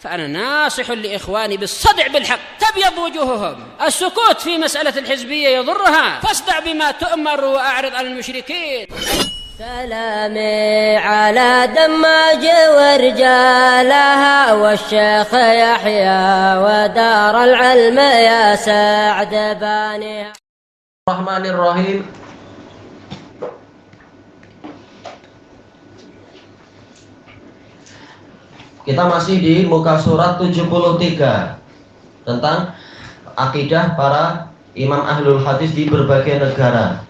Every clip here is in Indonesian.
فأنا ناصح لإخواني بالصدع بالحق تبيض وجوههم. السكوت في مسألة الحزبية يضرها، فاصدع بما تؤمر وأعرض عن المشركين. سلامي على دماج ورجالها والشيخ يحيى ودار العلم يا سعد بانيها. Bismillahirrahmanirrahim. Kita masih di muka surat 73 tentang akidah para imam ahlul hadis di berbagai negara.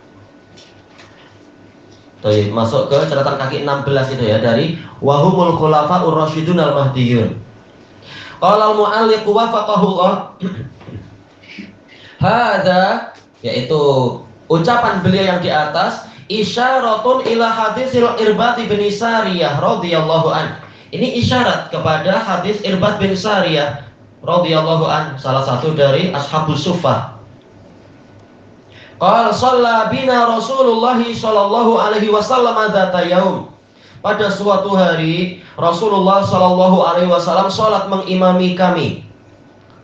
Masuk ke catatan kaki 16 itu ya, dari wahumul khulafa'ur rasyidun al-mahdiyun. Qala al-mu'alliq wafaqahullah. Hadza, yaitu ucapan beliau yang di atas, isyaratun ila hadisil Irbad bin Sariyah radhiyallahu an. Ini isyarat kepada hadis Irbad bin Sariyah radhiyallahu an, salah satu dari ashabus suffah. Qala shalla bina Rasulullah sallallahu alaihi wasallam dzata yaum. Pada suatu hari Rasulullah sallallahu alaihi wasallam salat mengimami kami.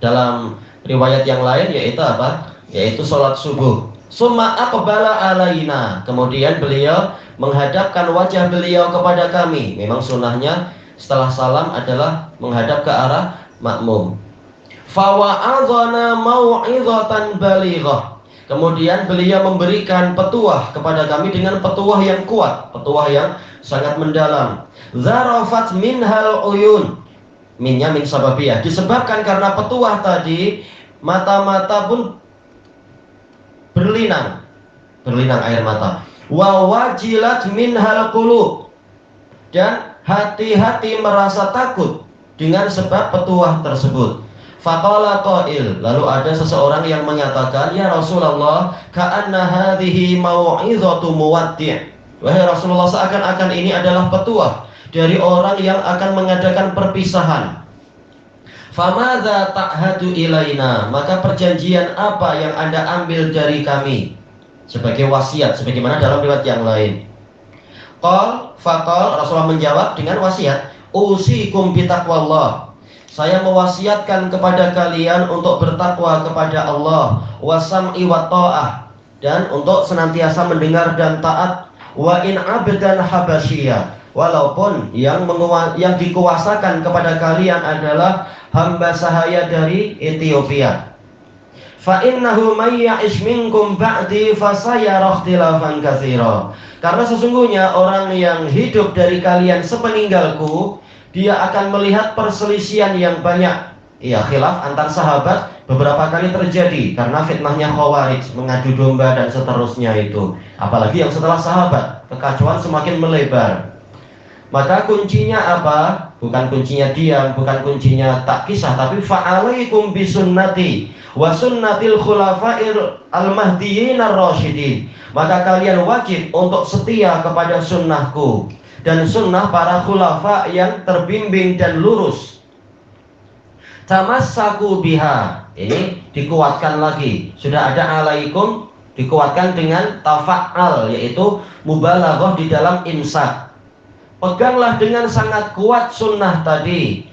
Dalam riwayat yang lain yaitu apa? Yaitu salat subuh. Summa aqbala alaina. Kemudian beliau menghadapkan wajah beliau kepada kami. Memang sunnahnya setelah salam adalah menghadap ke arah makmum. Fa wa'adhana mau'izatan balighah. Kemudian beliau memberikan petuah kepada kami dengan petuah yang kuat, petuah yang sangat mendalam. Zarafat minhal uyun. Minnya min sababiyah. Disebabkan karena petuah tadi, mata-mata pun berlinang air mata. Wa wajilat minhal qulub. Dan hati-hati merasa takut dengan sebab petuah tersebut. Faqala qail, lalu ada seseorang yang menyatakan, ya Rasulullah, ka'anna hadhihi mau'izatu muwaddi'. Wahai Rasulullah, seakan-akan ini adalah petuah dari orang yang akan mengadakan perpisahan. Famadza ta'hadu ilaina, maka perjanjian apa yang Anda ambil dari kami sebagai wasiat, sebagaimana dalam riwayat yang lain. Faqal, Rasulullah menjawab dengan wasiat, usikum bitaqwallah. Saya mewasiatkan kepada kalian untuk bertakwa kepada Allah, wasam'i wa ta'ah, dan untuk senantiasa mendengar dan taat. Wa in abdan habasyiyah, walaupun yang dikuasakan kepada kalian adalah hamba sahaya dari Ethiopia. Fa innahu may ya'ish minkum ba'di fasayara ikhtilafan katsira. Karena sesungguhnya orang yang hidup dari kalian sepeninggalku, dia akan melihat perselisihan yang banyak. Iya, khilaf antar sahabat beberapa kali terjadi karena fitnahnya Khawarij, mengadu domba dan seterusnya itu. Apalagi yang setelah sahabat, kekacauan semakin melebar. Maka kuncinya apa? Bukan kuncinya diam, bukan kuncinya tak kisah, tapi fa'alaikum bisunnati wa sunnatil khulafa'ir al-mahdiyyin ar-rasyidin. Maka kalian wajib untuk setia kepada sunnahku dan sunnah para khulafa yang terbimbing dan lurus. Tamassaku biha. Ini dikuatkan lagi. Sudah ada alaikum, dikuatkan dengan tafa'al, yaitu mubalaghah di dalam imsak. Peganglah dengan sangat kuat sunnah tadi.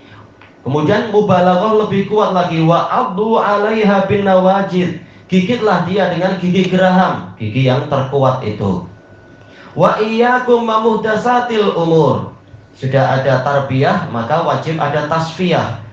Kemudian mubalaghah lebih kuat lagi, wa abdu 'alaiha bin nawajid. Gigitlah dia dengan gigi geraham, gigi yang terkuat itu. Wa iyyakum muhdatsatil umur. Sudah ada tarbiyah, maka wajib ada tasfiyah.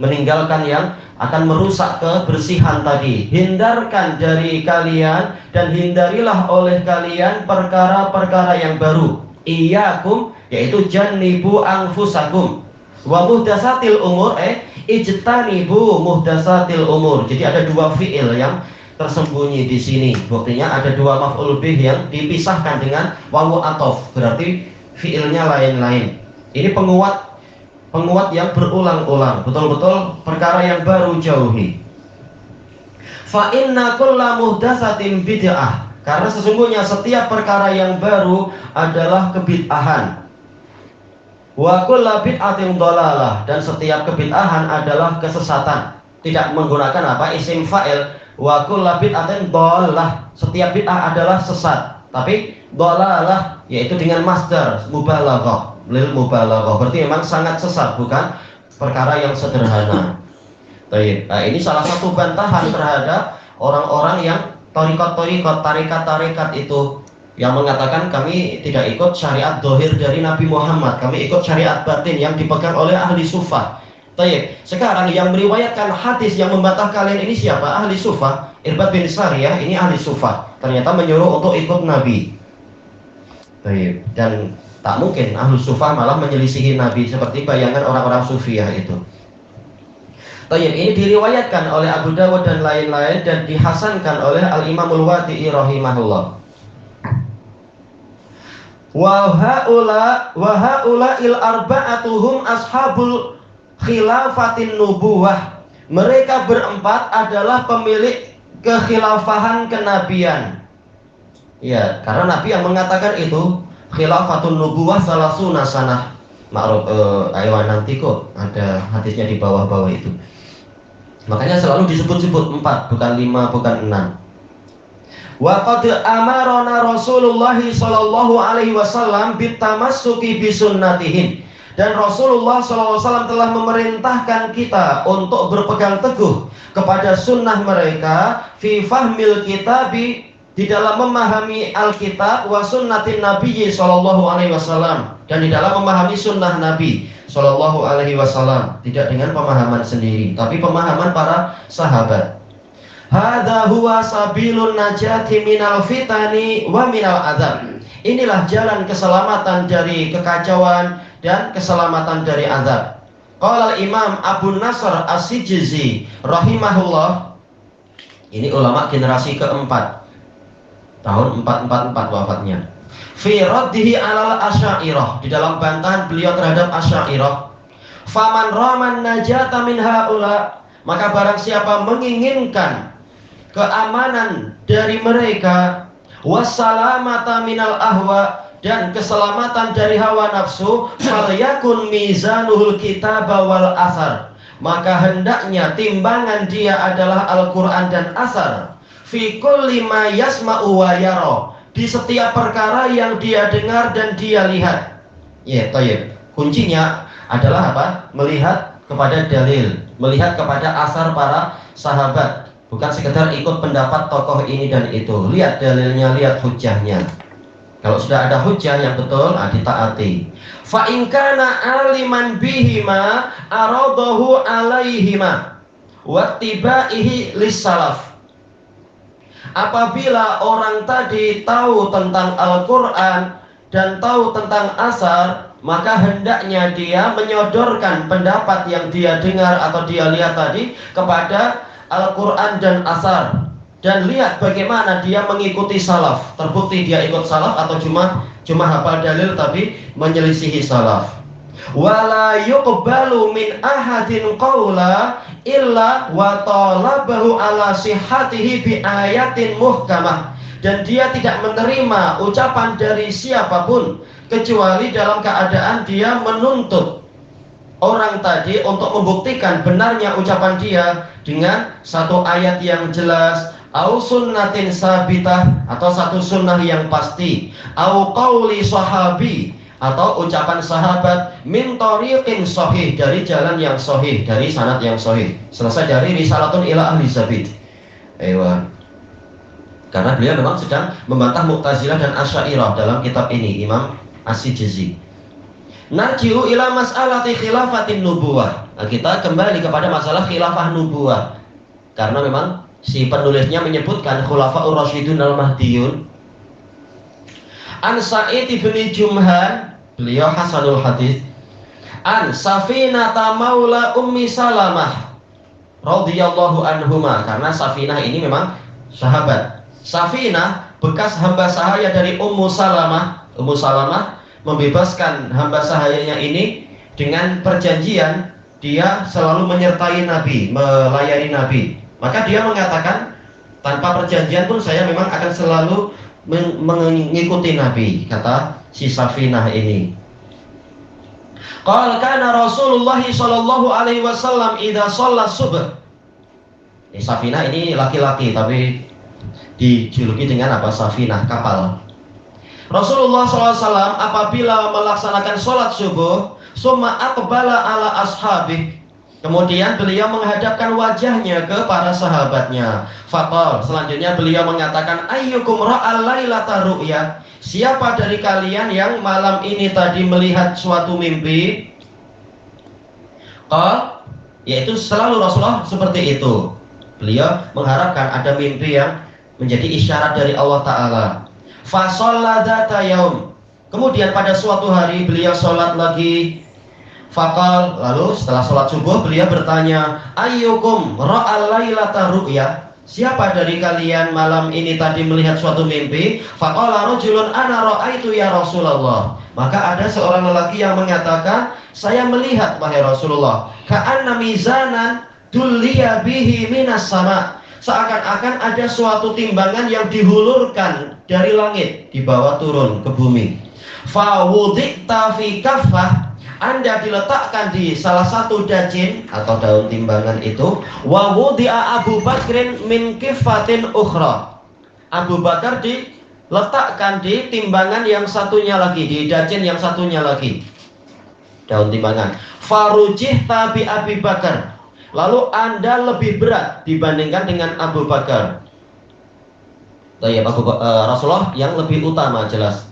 Meninggalkan yang akan merusak kebersihan tadi. Hindarkan dari kalian dan hindarilah oleh kalian perkara-perkara yang baru. Iyyakum, yaitu jannibu anfusakum. Wa muhdatsatil umur, ijtanibu muhdatsatil umur. Jadi ada dua fiil yang tersembunyi di sini. Buktinya ada dua maf'ul bih yang dipisahkan dengan wawu athof, berarti fiilnya lain-lain. Ini penguat yang berulang-ulang. Betul-betul perkara yang baru jauhi. Fa inna kulla muhdatsatin bid'ah. Karena sesungguhnya setiap perkara yang baru adalah kebid'ahan. Wa kullu bid'atin dhalalah, dan setiap kebid'ahan adalah kesesatan. Tidak menggunakan apa? Isim fa'il. Wa kullu bid'atin dhalalah, setiap bid'ah adalah sesat. Tapi dhalalah yaitu dengan masdar mubalaghah, lil mubalaghah. Berarti memang sangat sesat, bukan perkara yang sederhana. Baik. Nah, ini salah satu bantahan terhadap orang-orang yang tarikat itu yang mengatakan kami tidak ikut syariat dohir dari Nabi Muhammad, kami ikut syariat batin yang dipegang oleh ahli sufah. Baik. Sekarang yang meriwayatkan hadis yang membantah kalian ini siapa? Ahli sufah. Irbad bin Sariyah ini ahli sufah. Ternyata menyuruh untuk ikut Nabi. Baik. Dan tak mungkin ahli sufah malah menyelisihi Nabi seperti bayangan orang-orang sufiah itu. Baik, ini diriwayatkan oleh Abu Dawud dan lain-lain dan dihasankan oleh Al-Imamul Wadi'i rahimahullah. Wa haula il arba'atuhum ashabul khilafatin nubuwah. Mereka berempat adalah pemilik kekhilafahan kenabian. Ya, karena Nabi yang mengatakan itu khilafatun nubuwah salasuna sanah. Ma'ruf aywan nanti kok ada hadisnya di bawah-bawah itu. Makanya selalu disebut-sebut 4, bukan 5, bukan 6. Wa qad amarona Rasulullah sallallahu alaihi wasallam bitamassuki bi sunnatihin. Dan Rasulullah sallallahu alaihi wasallam telah memerintahkan kita untuk berpegang teguh kepada sunnah mereka fi fahmil kitabi, di dalam memahami Alkitab, wa sunnatin Nabi sallallahu alaihi wasallam, dan di dalam memahami sunnah Nabi sallallahu alaihi wasallam, tidak dengan pemahaman sendiri tapi pemahaman para sahabat. Hadza huwa sabilun najati minal fitani wa minal adzab. Inilah jalan keselamatan dari kekacauan dan keselamatan dari azab. Qala Imam Abu Nasr As-Sijizi rahimahullah, ini ulama generasi keempat, tahun 444 wafatnya. Fi raddihi alal asy'ariyah, di dalam bantahan beliau terhadap asy'ariyah. Faman raman najata min haula, maka barang siapa menginginkan keamanan dari mereka, wassalamata minal ahwa, dan keselamatan dari hawa nafsu, falyakun mizanuhul kitab wal asar, maka hendaknya timbangan dia adalah Al-Quran dan asar. Fi kulli ma yasma'u wa yara, di setiap perkara yang dia dengar dan dia lihat. Ya, tayyib. Kuncinya adalah apa? Melihat kepada dalil, melihat kepada asar para sahabat. Bukan sekedar ikut pendapat tokoh ini dan itu. Lihat dalilnya, lihat hujahnya. Kalau sudah ada hujah yang betul, ditaati. Fa in kana aliman bihima aradahu alaihima wattibaihi lis-salaf. Apabila orang tadi tahu tentang Al-Quran dan tahu tentang asar, maka hendaknya dia menyodorkan pendapat yang dia dengar atau dia lihat tadi kepada Al-Quran dan asar, dan lihat bagaimana dia mengikuti salaf. Terbukti dia ikut salaf atau cuma hafal dalil tapi menyelisihi salaf. Wala yuqbalu min ahadin qawla illa wa talabahu ala sihhatihi bi ayatin muhkamah, dan dia tidak menerima ucapan dari siapapun kecuali dalam keadaan dia menuntut orang tadi untuk membuktikan benarnya ucapan dia dengan satu ayat yang jelas, au sunnatin sabitah, atau satu sunnah yang pasti, au qauli sahabi, atau ucapan sahabat, min tariqin sahih, dari jalan yang sahih, dari sanad yang sahih. Selesai dari Risalatun ila Ahli Zabid. Ewa. Karena beliau memang sedang membantah Mu'tazilah dan Asy'ariyah dalam kitab ini, Imam As-Sijizi. Narji'u ila mas'alati khilafatin nubuwah. Nah, kita kembali kepada masalah khilafah nubuwah. Karena memang si penulisnya menyebutkan Khulafaur Rasyidun al-Mahdiyun. An Sa'id bin Jumhan, beliau hasanul hadis. An Safinata maula Ummi Salamah radhiyallahu anhuma, karena Safinah ini memang sahabat. Safinah bekas hamba sahaya dari Ummu Salamah. Ummu Salamah membebaskan hamba sahayanya ini dengan perjanjian dia selalu menyertai Nabi, melayani Nabi. Maka dia mengatakan, tanpa perjanjian pun saya memang akan selalu mengikuti Nabi, kata si Safinah ini. Qala kana Rasulullah sallallahu alaihi wasallam idza shalla subh. Safinah ini laki-laki tapi dijuluki dengan apa? Safinah, kapal. Rasulullah SAW apabila melaksanakan sholat subuh, Summa aqbala ala ashabih. Kemudian beliau menghadapkan wajahnya ke para sahabatnya. Faqal, selanjutnya beliau mengatakan, ayyukum ra'al lailata ru'ya. Siapa dari kalian yang malam ini tadi melihat suatu mimpi? Qal, yaitu selalu Rasulullah seperti itu. Beliau mengharapkan ada mimpi yang menjadi isyarat dari Allah Ta'ala. Fa shalla dzata yaum. Kemudian pada suatu hari beliau sholat lagi. Faqal, lalu setelah sholat subuh beliau bertanya, ayyukum ra'al lailata ru'ya. Siapa dari kalian malam ini tadi melihat suatu mimpi? Faqala rajulun ana ra'aitu ya Rasulullah. Maka ada seorang lelaki yang mengatakan, saya melihat wahai Rasulullah, ka'anna mizanan dulliya bihi minas sama. Seakan-akan ada suatu timbangan yang dihulurkan dari langit dibawa turun ke bumi. Fa wudi'ta fi kaffah. Anda diletakkan di salah satu dajin atau daun timbangan itu. Wa wudi'a Abu Bakrin min kifatin ukhra. Abu Bakar diletakkan di timbangan yang satunya lagi, di dajin yang satunya lagi, daun timbangan. Farujih tabi Abi Bakar. Lalu Anda lebih berat dibandingkan dengan Abu Bakar. Rasulullah yang lebih utama jelas.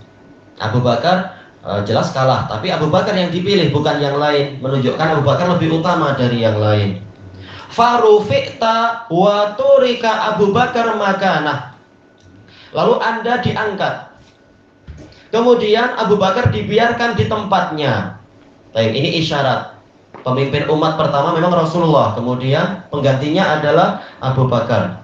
Abu Bakar jelas kalah, tapi Abu Bakar yang dipilih bukan yang lain, menunjukkan Abu Bakar lebih utama dari yang lain. Farufi'ta wa turika Abu Bakar makanah. Lalu Anda diangkat, kemudian Abu Bakar dibiarkan di tempatnya. Ini isyarat pemimpin umat pertama memang Rasulullah, kemudian penggantinya adalah Abu Bakar.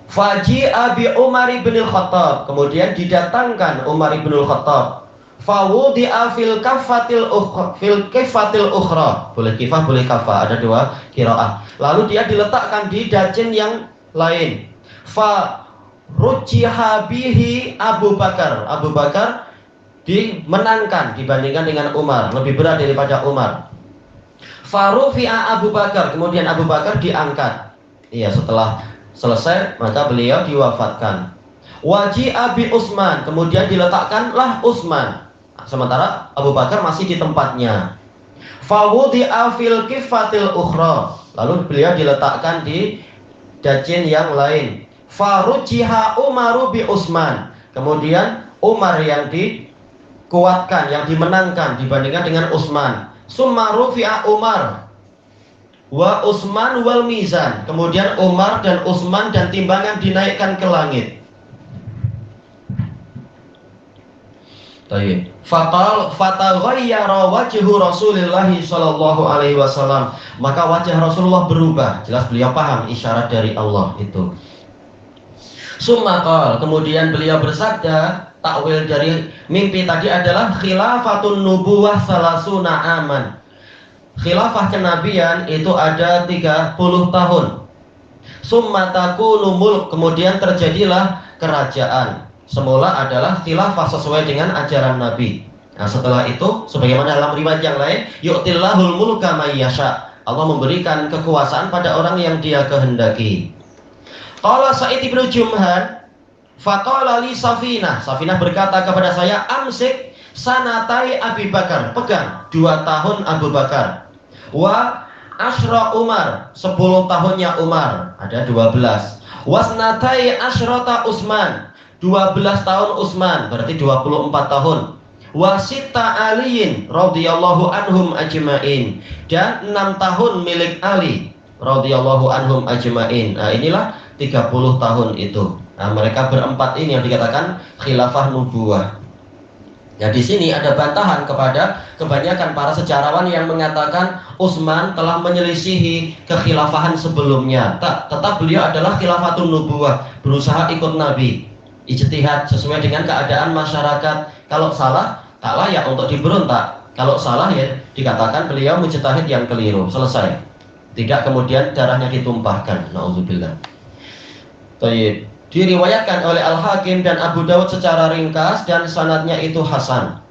Faji Abi Umar bin Khattab, kemudian didatangkan Umar bin Khattab. Fawudi'a fil kafatil ukhra. Boleh kifah, boleh kafah, ada dua qiraah. Lalu dia diletakkan di dajin yang lain. Fa rujiha bihi Abu Bakar. Abu Bakar dimenangkan dibandingkan dengan Umar, lebih berat daripada Umar. Farufi'a Abu Bakar, kemudian Abu Bakar diangkat. Iya, setelah selesai maka beliau diwafatkan. Waji Abi Utsman, kemudian diletakkanlah Utsman. Sementara Abu Bakar masih di tempatnya. Fawudi'a fil kifatil ukhra. Lalu beliau diletakkan di dajin yang lain. Farujiha Umaru bi Utsman. Kemudian Umar yang dikuatkan, yang dimenangkan dibandingkan dengan Utsman. Summa rufi'a Umar wa Utsman wal mizan. Kemudian Umar dan Utsman dan timbangan dinaikkan ke langit. Baik. Fataghayyara wajhu Rasulillah sallallahu alaihi wasallam. Maka wajah Rasulullah berubah. Jelas beliau paham isyarat dari Allah itu. Summa qala, kemudian beliau bersabda, takwil dari mimpi tadi adalah khilafatun nubuwah salasuna aman. Khilafah kenabian itu ada 30 tahun. Summa takunu mulk, kemudian terjadilah kerajaan. Semula adalah khilafah sesuai dengan ajaran Nabi. Nah, setelah itu sebagaimana dalam riwayat yang lain, yu'tillahul mulka may yasha. Allah memberikan kekuasaan pada orang yang Dia kehendaki. Qala Sa'id bin Jumhan, faqala li Safinah. Safinah berkata kepada saya, amsik sanatai Abi Bakar. Pegang 2 tahun Abu Bakar. Wa asyra Umar, 10 tahunnya Umar, ada 12. Wasnatai asyrata Utsman, 12 tahun Utsman, berarti 24 tahun. Wasita Aliin radhiyallahu anhum ajmain, dan 6 tahun milik Ali radhiyallahu anhum ajmain. Nah, inilah 30 tahun itu. Nah, mereka berempat ini yang dikatakan khilafah nubuwah. Ya, di sini ada bantahan kepada kebanyakan para sejarawan yang mengatakan Utsman telah menyelisihi kekhilafahan sebelumnya. Tetap beliau adalah khilafatun nubuwah, berusaha ikut Nabi, ijtihad sesuai dengan keadaan masyarakat. Kalau salah, tak layak untuk diberontak. Kalau salah, ya dikatakan beliau mujtahid yang keliru. Selesai. Tidak kemudian darahnya ditumpahkan. Nauzubillah. Baik. Diriwayatkan oleh Al-Hakim dan Abu Dawud secara ringkas dan sanadnya itu hasan.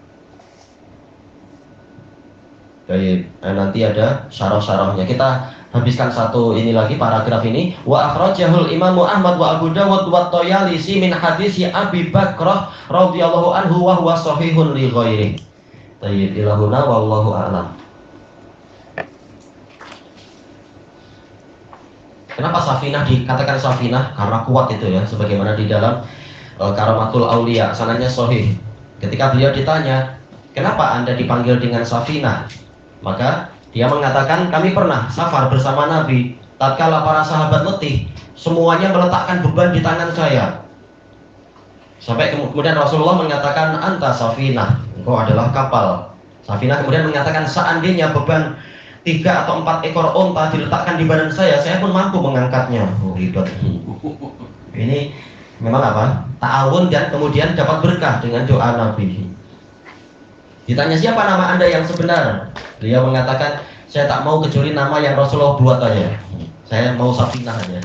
Baik, nanti ada syarah-syarahnya. Kita habiskan satu ini lagi, paragraf ini. Wa akhrajahul Imamu Ahmad wa Abu Dawud wa Tayalisi min hadisi Abi Bakrah radhiyallahu anhu wa huwa sahihun li ghairi. Tayyib ilahuna wallahu a'lam. Kenapa Safinah dikatakan Safinah? Karena kuat itu ya, sebagaimana di dalam Karamatul Aulia, sanadnya sahih. Ketika beliau ditanya, kenapa Anda dipanggil dengan Safinah? Maka dia mengatakan, kami pernah safar bersama Nabi. Tatkala para sahabat letih, semuanya meletakkan beban di tangan saya. Sampai kemudian Rasulullah mengatakan, anta Safinah, engkau adalah kapal. Safinah kemudian mengatakan, seandainya beban 3 atau 4 ekor onta diletakkan di badan saya pun mampu mengangkatnya. Oh, hebat. Ini memang apa? Ta'awun dan kemudian dapat berkah dengan doa Nabi. Ditanya, siapa nama Anda yang sebenar? Beliau mengatakan, saya tak mau kecuali nama yang Rasulullah buat aja. Saya mau Safinah aja.